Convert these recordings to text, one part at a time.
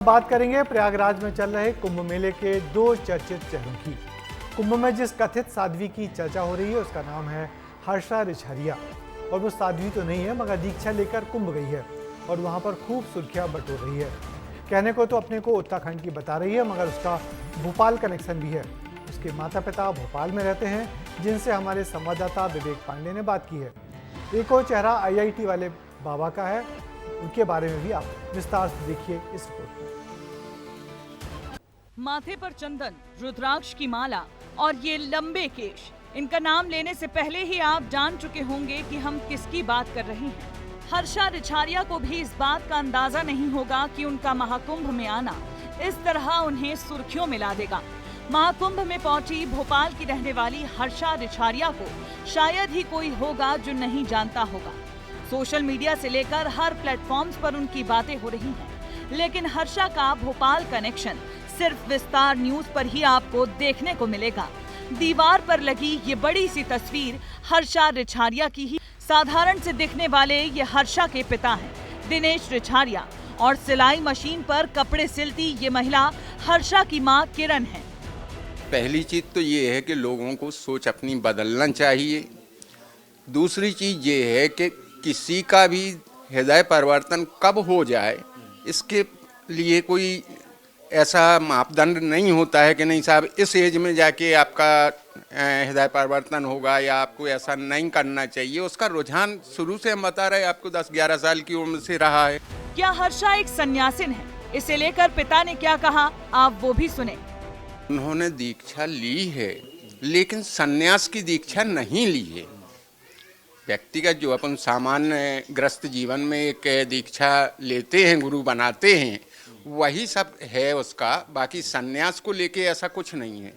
बात करेंगे प्रयागराज में चल रहे कुंभ मेले के दो चर्चित चेहरों की। कुंभ में जिस कथित साध्वी की चर्चा हो रही है उसका नाम है हर्षा रिछारिया। और वो साध्वी तो नहीं है मगर दीक्षा लेकर कुंभ गई है और वहाँ पर खूब सुर्खियाँ बटोर रही है। कहने को तो अपने को उत्तराखंड की बता रही है मगर उसका भोपाल कनेक्शन भी है। उसके माता पिता भोपाल में रहते हैं, जिनसे हमारे संवाददाता विवेक पांडे ने बात की है। एक और चेहरा IIT वाले बाबा का है, उनके बारे में भी आप विस्तार से देखिए इस रिपोर्ट में। माथे पर चंदन, रुद्राक्ष की माला और ये लंबे केश, इनका नाम लेने से पहले ही आप जान चुके होंगे कि हम किसकी बात कर रहे हैं। हर्षा रिछारिया को भी इस बात का अंदाजा नहीं होगा कि उनका महाकुंभ में आना इस तरह उन्हें सुर्खियों में ला देगा। महाकुंभ में पहुंची भोपाल की रहने वाली हर्षा रिछारिया को शायद ही कोई होगा जो नहीं जानता होगा। सोशल मीडिया से लेकर हर प्लेटफॉर्म्स पर उनकी बातें हो रही हैं। लेकिन हर्षा का भोपाल कनेक्शन सिर्फ विस्तार न्यूज पर ही आपको देखने को मिलेगा। दीवार पर लगी ये बड़ी सी तस्वीर हर्षा रिछारिया की ही। साधारण से दिखने वाले ये हर्षा के पिता हैं दिनेश रिछारिया, और सिलाई मशीन पर कपड़े सिलती ये महिला हर्षा की मां किरण है। पहली चीज तो ये है कि लोगों को सोच अपनी बदलना चाहिए। दूसरी चीज ये है कि किसी का भी हृदय परिवर्तन कब हो जाए, इसके लिए कोई ऐसा मापदंड नहीं होता है कि नहीं साहब इस एज में जाके आपका हृदय परिवर्तन होगा या आपको ऐसा नहीं करना चाहिए। उसका रुझान शुरू से हम बता रहे आपको 10-11 साल की उम्र से रहा है। क्या हर्षा एक सन्यासिन है? इसे लेकर पिता ने क्या कहा, आप वो भी सुने। उन्होंने दीक्षा ली है लेकिन सन्यास की दीक्षा नहीं ली है। व्यक्तिगत जो अपन सामान्य ग्रस्त जीवन में एक दीक्षा लेते हैं, गुरु बनाते हैं, वही सब है उसका। बाकी सन्यास को लेके ऐसा कुछ नहीं है।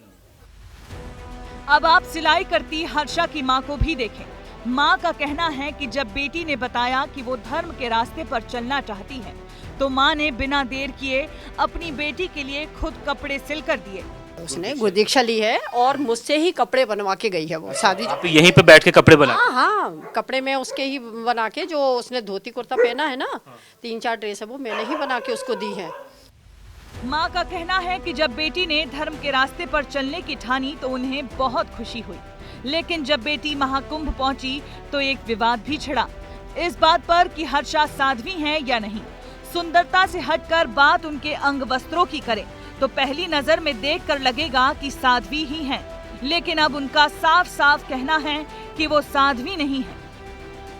अब आप सिलाई करती हर्षा की मां को भी देखें। मां का कहना है कि जब बेटी ने बताया कि वो धर्म के रास्ते पर चलना चाहती है तो मां ने बिना देर किए अपनी बेटी के लिए खुद कपड़े सिल कर दिए। उसने गुरुदीक्षा ली है और मुझसे ही कपड़े बनवा के गई है। वो शादी आप यहीं पे बैठ के कपड़े बना? हाँ, कपड़े मैं उसके ही बना के, जो उसने धोती कुर्ता पहना है ना, 3-4 ड्रेस है, वो मैंने ही बना के उसको दी है। मां का कहना है कि जब बेटी ने धर्म के रास्ते पर चलने की ठानी तो उन्हें बहुत खुशी हुई। लेकिन जब बेटी महाकुंभ पहुंची तो एक विवाद भी छिड़ा इस बात पर कि हर्षा साध्वी है या नहीं। सुंदरता से हटकर बात उनके अंग वस्त्रों की करें तो पहली नजर में देखकर लगेगा कि साध्वी ही हैं। लेकिन अब उनका साफ साफ कहना है कि वो साध्वी नहीं है।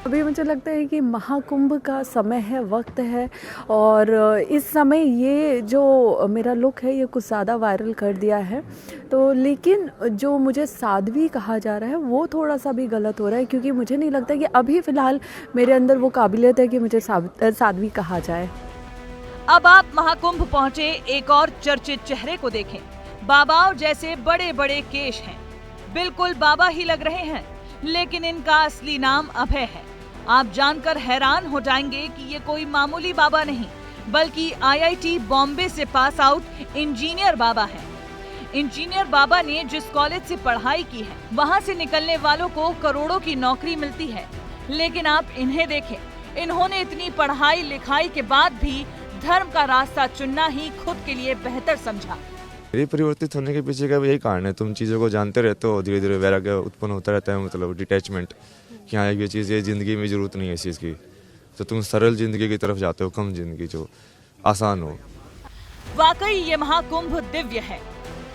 अभी मुझे लगता है कि महाकुंभ का समय है, वक्त है, और इस समय ये जो मेरा लुक है ये कुछ ज़्यादा वायरल कर दिया है। तो लेकिन जो मुझे साध्वी कहा जा रहा है वो थोड़ा सा भी गलत हो रहा है, क्योंकि मुझे नहीं लगता कि अभी फ़िलहाल मेरे अंदर वो काबिलियत है कि मुझे साध्वी कहा जाए। अब आप महाकुंभ पहुंचे एक और चर्चित चेहरे को देखें। बाबाओं जैसे बड़े बड़े केश हैं, बिल्कुल बाबा ही लग रहे हैं, लेकिन इनका असली नाम अभय है। आप जानकर हैरान हो जाएंगे कि ये कोई मामूली बाबा नहीं बल्कि IIT बॉम्बे से पास आउट इंजीनियर बाबा हैं। इंजीनियर बाबा ने जिस कॉलेज से पढ़ाई की है वहां से निकलने वालों को करोड़ों की नौकरी मिलती है। लेकिन आप इन्हें देखें, इन्होंने इतनी पढ़ाई लिखाई के बाद भी धर्म का रास्ता चुनना ही खुद के लिए बेहतर समझा। मेरे परिवर्तित होने के पीछे का यही कारण है। तुम चीज़ों को जानते रहते हो, धीरे धीरे वैराग्य उत्पन्न होता रहता है, मतलब डिटैचमेंट कि हाँ ये चीज़, ये ज़िंदगी में ज़रूरत नहीं है इस चीज़ की, तो तुम सरल ज़िंदगी की तरफ जाते हो, कम ज़िंदगी जो आसान हो। वाकई ये महाकुंभ दिव्य है,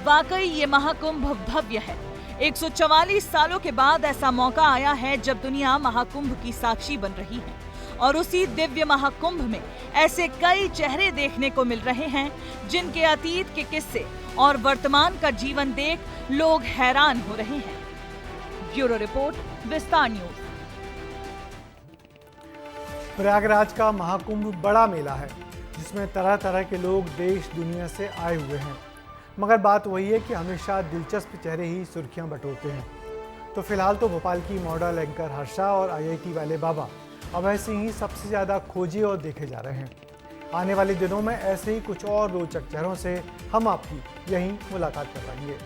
वाकई ये महाकुंभ भव्य है। 144 सालों के बाद ऐसा मौका आया है जब दुनिया महाकुंभ की साक्षी बन रही है, और उसी दिव्य महाकुंभ में ऐसे कई चेहरे देखने को मिल रहे हैं जिनके अतीत के किस्से और वर्तमान का जीवन देख लोग हैरान हो रहे हैं। ब्यूरो रिपोर्ट, विस्तार न्यूज। प्रयागराज का महाकुंभ बड़ा मेला है जिसमें तरह तरह के लोग देश दुनिया से आए हुए हैं, मगर बात वही है कि हमेशा दिलचस्प चेहरे ही सुर्खियां बटोरते हैं। तो फिलहाल तो भोपाल की मॉडल एंकर हर्षा और IIT वाले बाबा अभय सिंह ही सबसे ज़्यादा खोजे और देखे जा रहे हैं। आने वाले दिनों में ऐसे ही कुछ और रोचक चेहरों से हम आपकी यहीं मुलाकात करवाएंगे।